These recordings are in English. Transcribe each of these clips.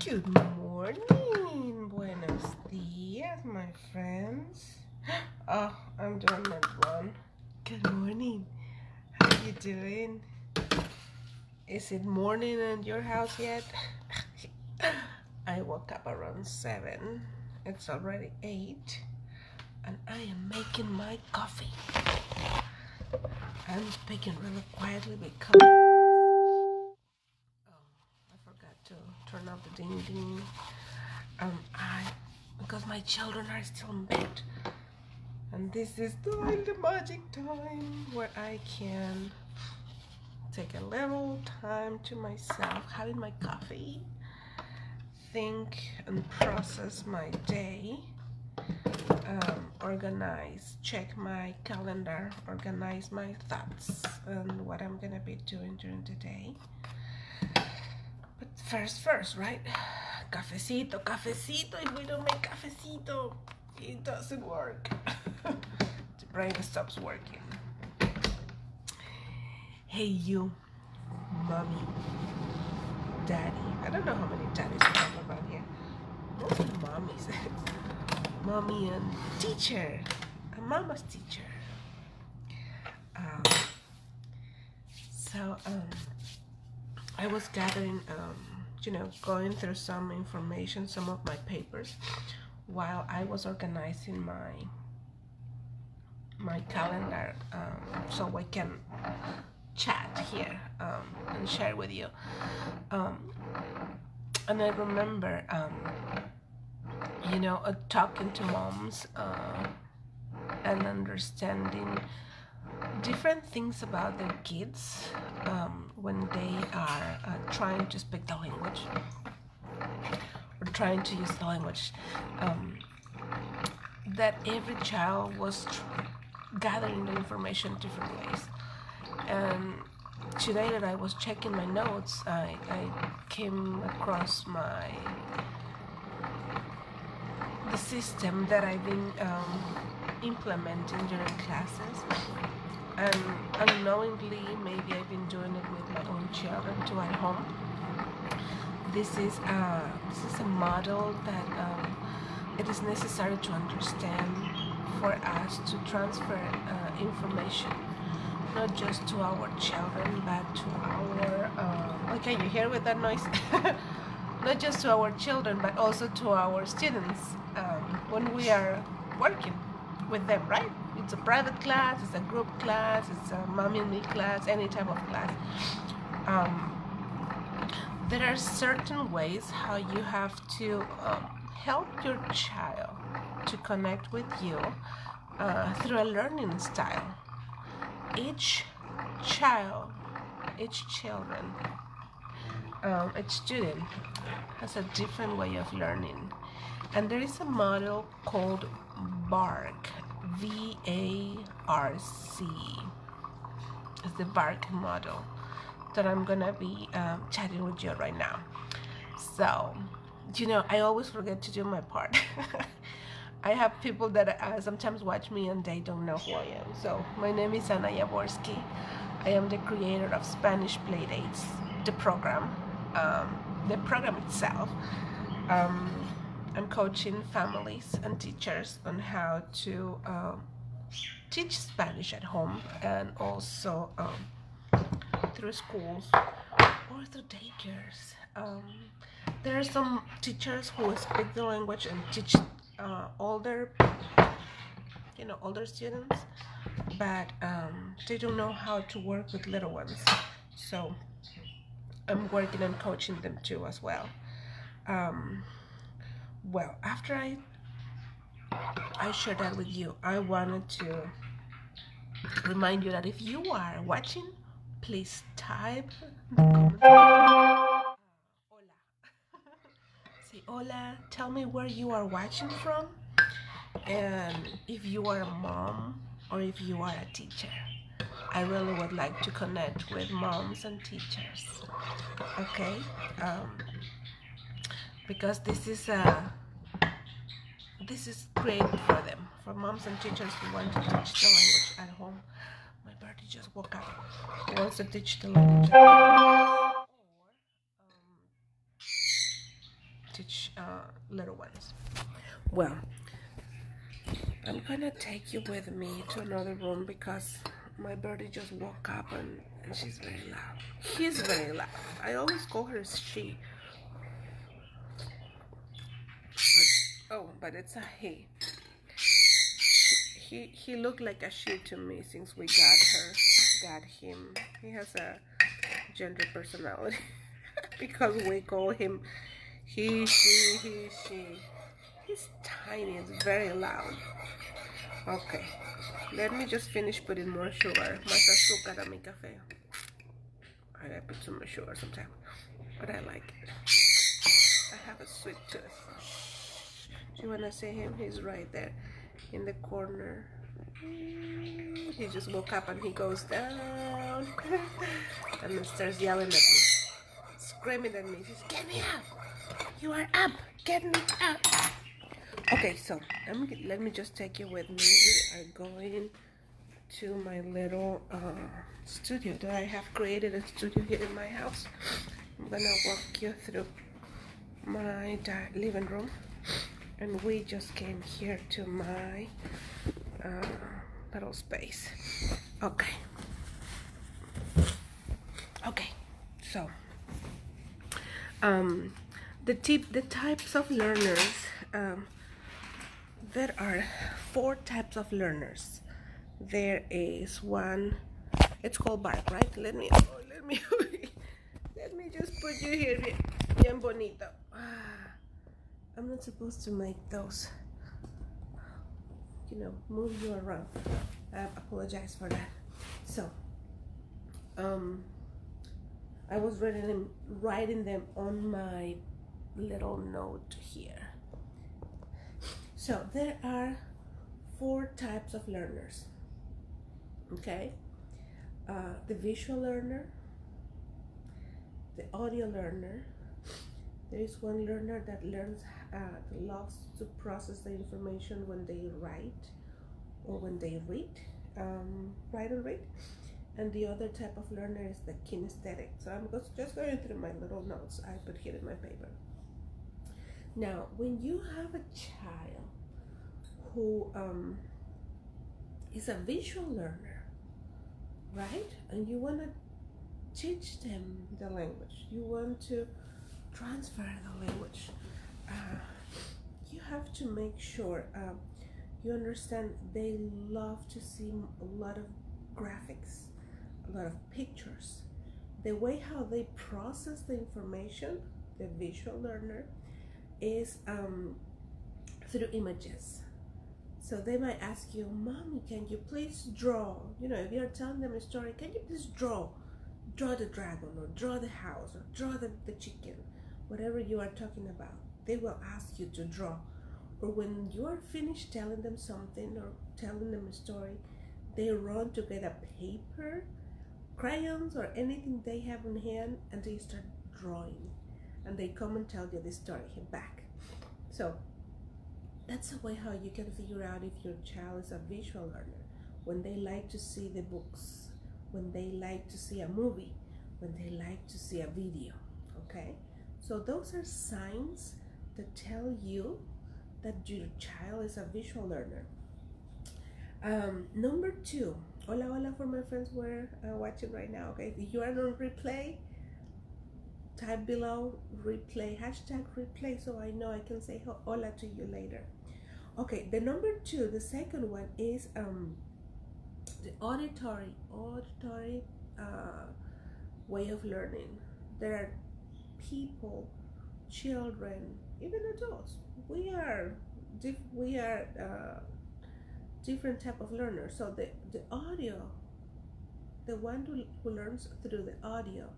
Good morning, buenos dias, my friends. Oh, I'm doing that one. Good morning. How you doing? Is it morning in your house yet? I woke up around 7. It's already 8, and I am making my coffee. I'm speaking really quietly because I forgot to turn off the ding ding. Because my children are still in bed, and this is the magic time where I can take a little time to myself, having my coffee, think and process my day, organize, check my calendar, organize my thoughts and what I'm gonna be doing during the day. But first, right? Cafecito. If we don't make cafecito, it doesn't work. The brain stops working. Hey you, mommy, daddy. I don't know how many daddies we have around here. Mostly mommies. Mommy and teacher. A mama's teacher. I was gathering, going through some information, some of my papers, while I was organizing my calendar, so I can chat here and share with you. And I remember, talking to moms and understanding different things about their kids when they are trying to speak the language or trying to use the language, that every child was gathering the information different ways. And today that I was checking my notes, I came across the system that I've been implementing during classes, and unknowingly maybe I've been doing it with my own children too at home. This is a model that it is necessary to understand for us to transfer information, not just to our children but to our okay, you hear with that noise? Not just to our children but also to our students when we are working with them, right? It's a private class, it's a group class, it's a mommy and me class, any type of class. There are certain ways how you have to help your child to connect with you through a learning style. Each student has a different way of learning, and there is a model called VARC, VARC. It's the VARC model that I'm gonna be chatting with you right now. So, I always forget to do my part. I have people that sometimes watch me and they don't know who I am. So, my name is Yavorsky. I am the creator of Spanish Playdates, the program itself. I'm coaching families and teachers on how to teach Spanish at home, and also through schools or through daycares. There are some teachers who speak the language and teach older students, but they don't know how to work with little ones. So I'm working on coaching them too as well. Well, after I shared that with you, I wanted to remind you that if you are watching, please type in the comments. Hola. Say hola. Tell me where you are watching from, and if you are a mom or if you are a teacher. I really would like to connect with moms and teachers. Okay, because this is created for them, for moms and teachers who want to teach the language at home. My birdie just woke up. Who wants to teach the language at home? Well, I'm gonna take you with me to another room because my birdie just woke up and she's very loud. She's very loud. I always call her she. But it's a he. He looked like a she to me since we got him. He has a gender personality because we call him he, she. He's tiny. It's very loud. Okay, let me just finish putting more sugar. Más azúcar a mi café. I gotta put too much sugar sometimes, but I like it. I have a sweet tooth. Do you wanna see him? He's right there in the corner. He just woke up and he goes down and then starts yelling at me, screaming at me. He says, "Get me up! You are up! Get me up!" Okay, so let me just take you with me. We are going to my little studio that I have created a studio here in my house. I'm gonna walk you through my living room, and we just came here to my little space. Okay, so the types of learners, there are 4 types of learners. There is one, it's called bark, right? Let me just put you here bien bonito. I'm not supposed to make those, move you around. I apologize for that. So I was writing them on my little note here. So there are 4 types of learners. Okay, the visual learner, the audio learner. There is one learner that loves to process the information when they write or when they read, write and read. And the other type of learner is the kinesthetic. So I'm just going through my little notes I put here in my paper. Now, when you have a child who is a visual learner, right? And you want to teach them the language, you want to transfer the language, you have to make sure you understand they love to see a lot of graphics, a lot of pictures. The way how they process the information, the visual learner, is through images. So they might ask you, "Mommy, can you please draw?" If you're telling them a story, "Can you please draw the dragon, or draw the house, or draw the chicken?" Whatever you are talking about, they will ask you to draw. Or when you are finished telling them something or telling them a story, they run to get a paper, crayons, or anything they have in hand, and they start drawing. And they come and tell you the story back. So that's a way how you can figure out if your child is a visual learner. When they like to see the books, when they like to see a movie, when they like to see a video. Okay, so those are signs that tell you that your child is a visual learner. Number 2, hola for my friends who are watching right now. Okay, if you are on replay, type below replay, #replay, so I know I can say hola to you later. Okay, the number 2, the second one is the auditory way of learning. There are people, children, even adults. We are different type of learners. So the audio, the one who learns through the audio,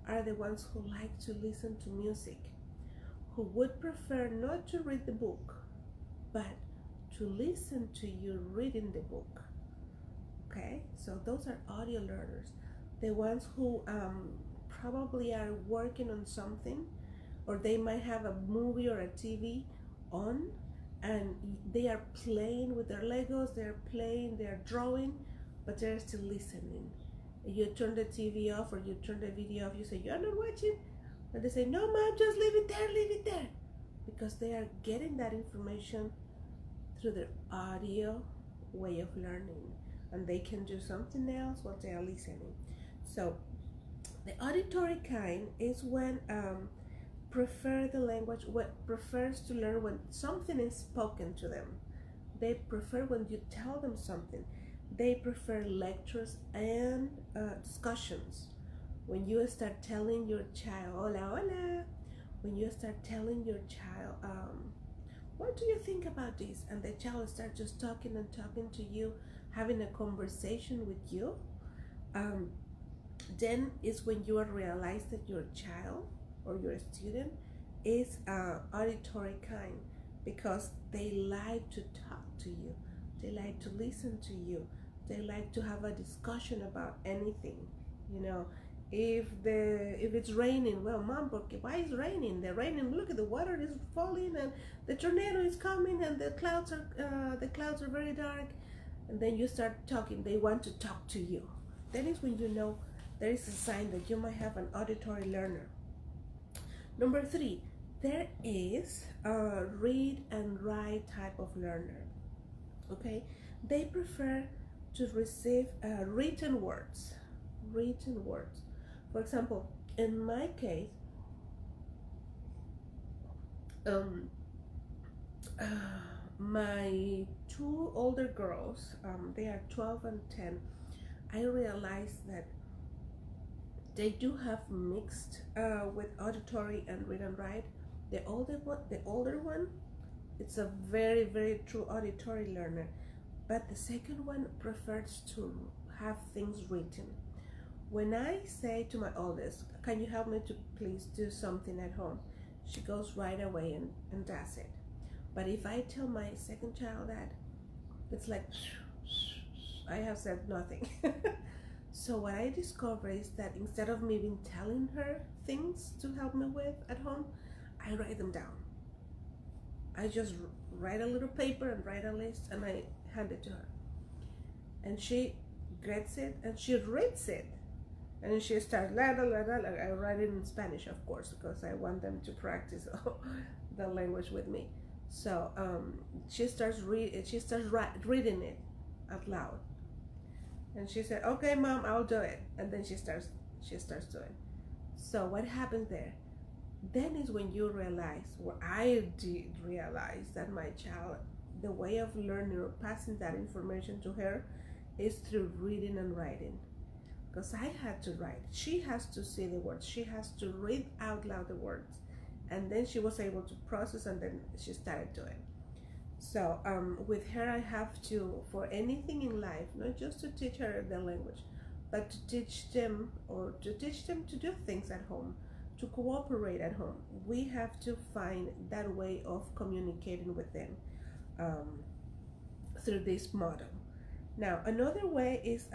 are the ones who like to listen to music, who would prefer not to read the book, but to listen to you reading the book. Okay, so those are audio learners. The ones who probably are working on something, or they might have a movie or a TV on, and they are playing with their Legos, they're drawing, but they're still listening. You turn the TV off or you turn the video off, you say, "You're not watching?" And they say, "No, Mom, just leave it there." because they are getting that information through their audio way of learning, and they can do something else while they are listening. So the auditory kind is when prefer the language, what prefers to learn when something is spoken to them. They prefer when you tell them something. They prefer lectures and discussions. When you start telling your child, hola, hola, when you start telling your child, what do you think about this? And the child starts just talking and talking to you, having a conversation with you, then is when you realize that your child or your student is auditory kind, because they like to talk to you, they like to listen to you, they like to have a discussion about anything. You know, if it's raining, well, mom, why is raining? The raining, look at the water is falling, and the tornado is coming, and the clouds are very dark. And then you start talking. They want to talk to you. That is when you know there is a sign that you might have an auditory learner. Number 3, there is a read and write type of learner. Okay, they prefer to receive written words. Written words. For example, in my case, my 2 older girls, they are 12 and 10. I realized that they do have mixed with auditory and read and write. The older one, it's a very, very true auditory learner, but the second one prefers to have things written. When I say to my oldest, can you help me to please do something at home? She goes right away and does it. But if I tell my second child that, it's like, I have said nothing. So what I discovered is that instead of me even telling her things to help me with at home, I write them down. I just write a little paper and write a list, and I hand it to her. And she gets it and she reads it. And she starts, la, la, la, la. I write it in Spanish, of course, because I want them to practice the language with me. So she starts reading it out loud. And she said, okay, mom, I'll do it. And then she starts doing. So what happens there? Then is when you realize, what I did realize, that my child, the way of learning or passing that information to her is through reading and writing. Because I had to write. She has to see the words. She has to read out loud the words. And then she was able to process, and then she started doing. So with her, I have to, for anything in life, not just to teach her the language, but to teach them to do things at home, to cooperate at home. We have to find that way of communicating with them through this model. Now, another way is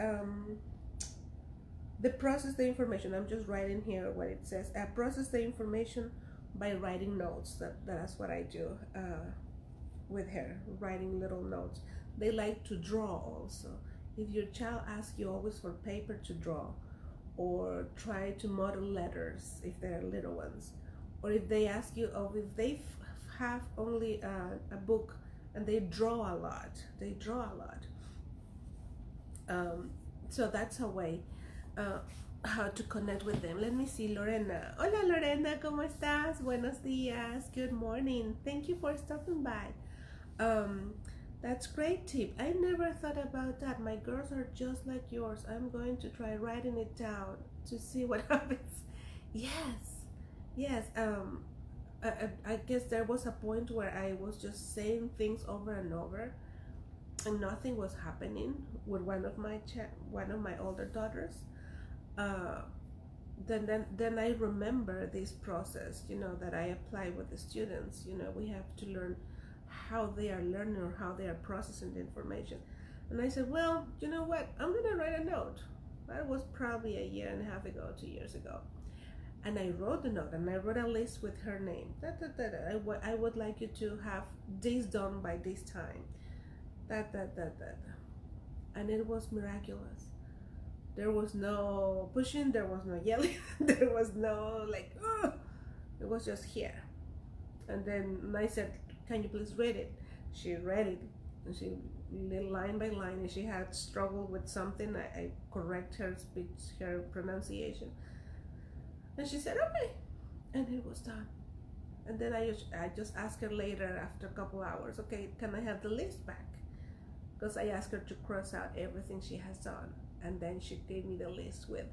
the process the information. I'm just writing here what it says. Process the information by writing notes. That's what I do with her, writing little notes. They like to draw also. If your child asks you always for paper to draw, or try to model letters if they're little ones, or if they ask you, or if they have only a book and they draw a lot, so that's a way how to connect with them. Let me see, Lorena. Hola, Lorena, ¿cómo estás? Buenos días. Good morning. Thank you for stopping by. That's great tip. I never thought about that. My girls are just like yours. I'm going to try writing it down to see what happens. Yes. I guess there was a point where I was just saying things over and over, and nothing was happening with one of my older daughters. Then I remember this process, that I apply with the students. We have to learn how they are learning or how they are processing the information. And I said, well, you know what? I'm gonna write a note. That was probably a year and a half ago, 2 years ago. And I wrote the note, and I wrote a list with her name. I would like you to have this done by this time. And it was miraculous. There was no pushing, there was no yelling, there was no it was just here. And then I said, can you please read it? She read it, and she line by line, and she had struggled with something. I correct her speech, her pronunciation, and she said, okay, and it was done. And then I just asked her later, after a couple hours, okay, can I have the list back? Because I asked her to cross out everything she has done, and then she gave me the list with,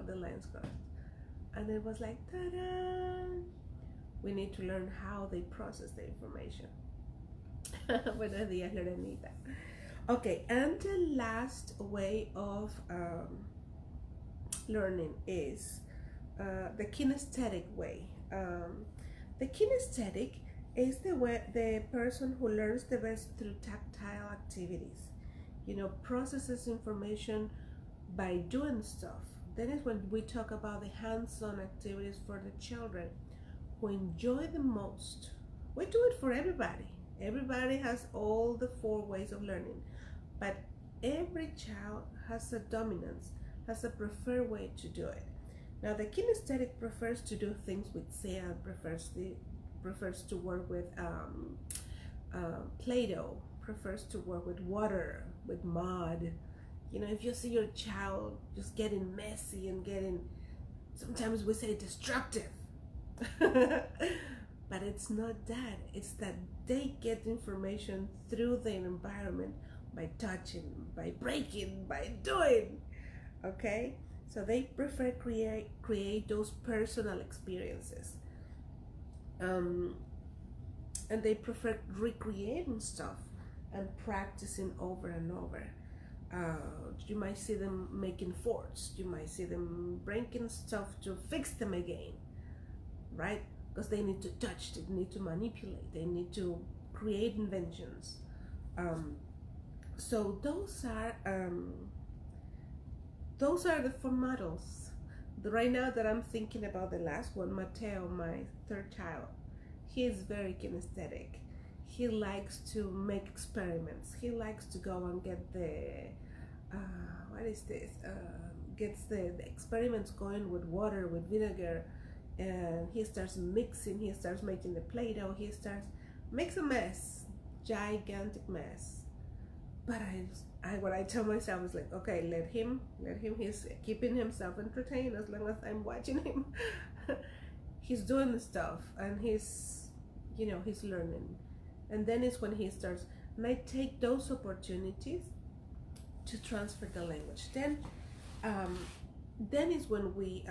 the lines crossed. And it was like, ta-da! We need to learn how they process the information. Buenos días, Lorenita. Okay, and the last way of learning is the kinesthetic way. The kinesthetic is the person who learns the best through tactile activities. Processes information by doing stuff. That is when we talk about the hands-on activities for the children who enjoy the most. We do it for everybody. Everybody has all the 4 ways of learning, but every child has a dominance, has a preferred way to do it. Now, the kinesthetic prefers to do things with sand, prefers to work with Play-Doh, prefers to work with water, with mud. If you see your child just getting messy and sometimes we say destructive, but it's not that. It's that they get information through the environment by touching, by breaking, by doing. Okay, so they prefer create those personal experiences, and they prefer recreating stuff and practicing over and over. You might see them making forts. You might see them breaking stuff to fix them again, right? Because they need to touch, they need to manipulate, they need to create inventions. So those are the 4 models. Right now that I'm thinking about the last one, Mateo, my 3rd child, he is very kinesthetic. He likes to make experiments. He likes to go and get gets the experiments going with water, with vinegar, and he starts mixing, he starts making the Play-Doh, makes a mess, gigantic mess. But what I tell myself is like, okay, let him, he's keeping himself entertained as long as I'm watching him. He's doing the stuff, and he's learning. And then it's when he starts, and I take those opportunities to transfer the language. Then is when we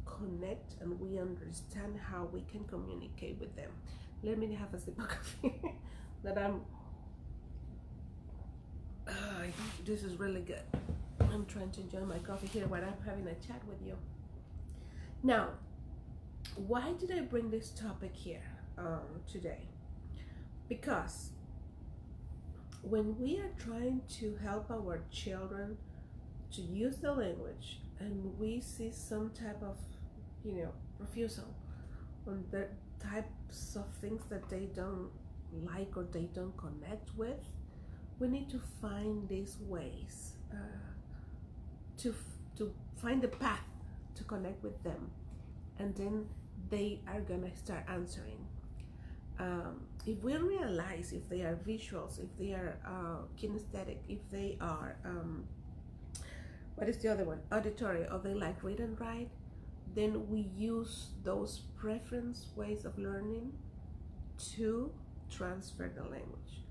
connect and we understand how we can communicate with them. Let me have a sip of coffee. This is really good. I'm trying to enjoy my coffee here while I'm having a chat with you. Now, why did I bring this topic here today? Because when we are trying to help our children to use the language, and we see some type of refusal on the types of things that they don't like or they don't connect with, we need to find these ways to find the path to connect with them, and then they are gonna start answering. If we realize if they are visuals, if they are kinesthetic, if they are what is the other one, auditory, or they like read and write, then we use those preference ways of learning to transfer the language.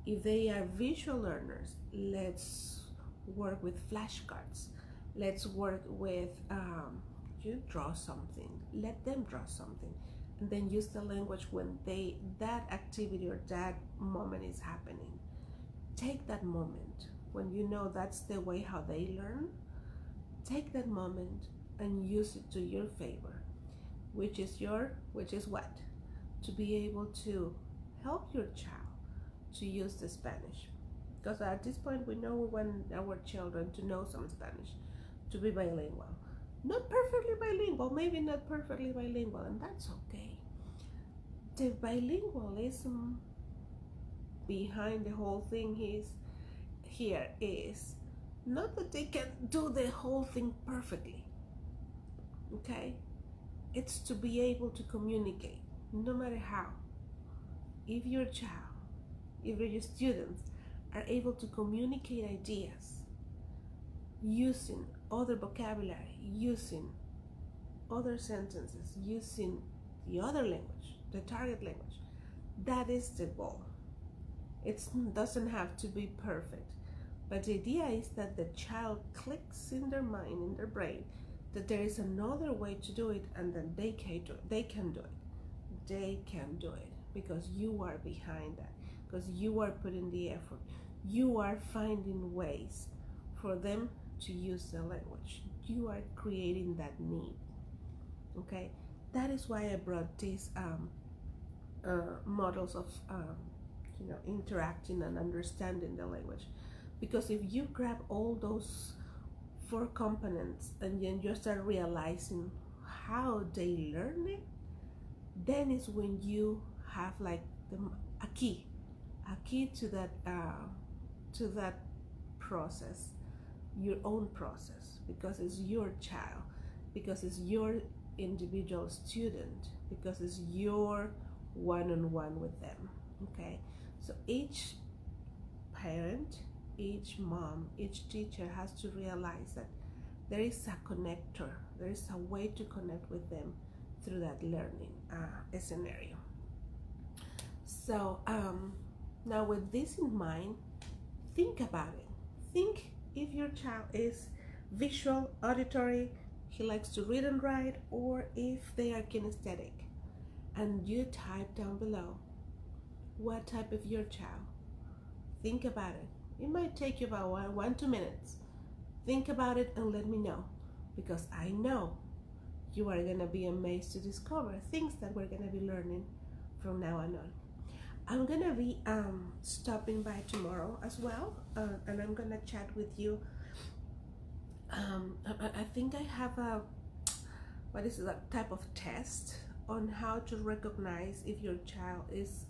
If they are visual learners, let's work with flashcards. Let's work with you draw something, let them draw something, and then use the language when that activity or that moment is happening. Take that moment when you know that's the way how they learn. Take that moment and use it to your favor, which is what? To be able to help your child to use the Spanish. Because at this point we know we want our children to know some Spanish, to be bilingual. Not perfectly bilingual, maybe not perfectly bilingual, and that's okay. The bilingualism behind the whole thing is not that they can do the whole thing perfectly, okay? It's to be able to communicate. no matter how, if your child, if your students are able to communicate ideas using other vocabulary, using other sentences, using the other language, the target language, that is the goal. It doesn't have to be perfect, but the idea is that the child clicks in their mind, in their brain, that there is another way to do it, and then they can do it. They can do it. They can do it because you are behind that, because you are putting the effort. You are finding ways for them to use the language. You are creating that need. Okay, that is why I brought these models of interacting and understanding the language, because if you grab all those 4 components and then you start realizing how they learn it, then is when you have like a key to that process, your own process, because it's your child, because it's your individual student, because it's your one-on-one with them. Okay, so each parent, each mom, each teacher has to realize that there is a connector, there is a way to connect with them through that learning scenario. So now with this in mind, think about it. Think if your child is visual, auditory, he likes to read and write, or if they are kinesthetic, and you type down below what type of your child. Think about it. It might take you about 1-2 minutes. Think about it and let me know, because I know you are gonna be amazed to discover things that we're gonna be learning from now on. I'm gonna be stopping by tomorrow as well, and I'm gonna chat with you. I think I have a type of test on how to recognize if your child is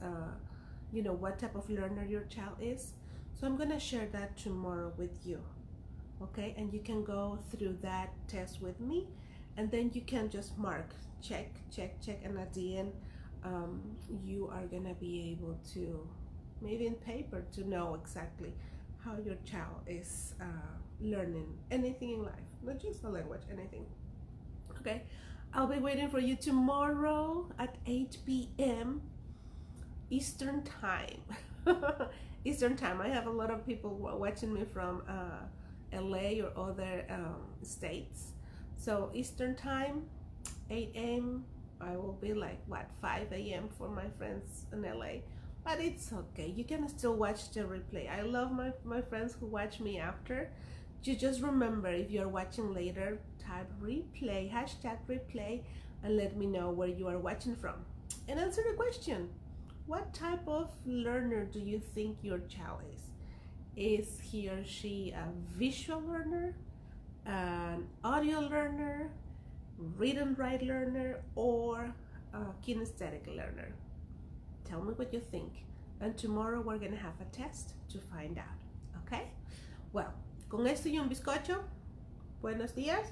what type of learner your child is. So I'm gonna share that tomorrow with you, okay? And you can go through that test with me, and then you can just mark, check, and at the end you are gonna be able to, maybe in paper, to know exactly how your child is learning anything in life, not just the language, anything. Okay, I'll be waiting for you tomorrow at 8 p.m. Eastern time. Eastern time. I have a lot of people watching me from LA or other states. So Eastern time, 8 a.m. I will be like 5 a.m. for my friends in LA. But it's okay. You can still watch the replay. I love my friends who watch me after. You just remember, if you're watching later, type replay, #replay, and let me know where you are watching from. And answer the question. What type of learner do you think your child is? Is he or she a visual learner, an audio learner, read and write learner, or a kinesthetic learner? Tell me what you think. And tomorrow we're gonna have a test to find out, okay? Well, con esto y un bizcocho, buenos días,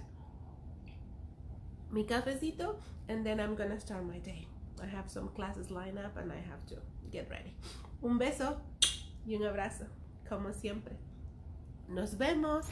mi cafecito, and then I'm gonna start my day. I have some classes lined up and I have to get ready. Un beso y un abrazo, como siempre. Nos vemos.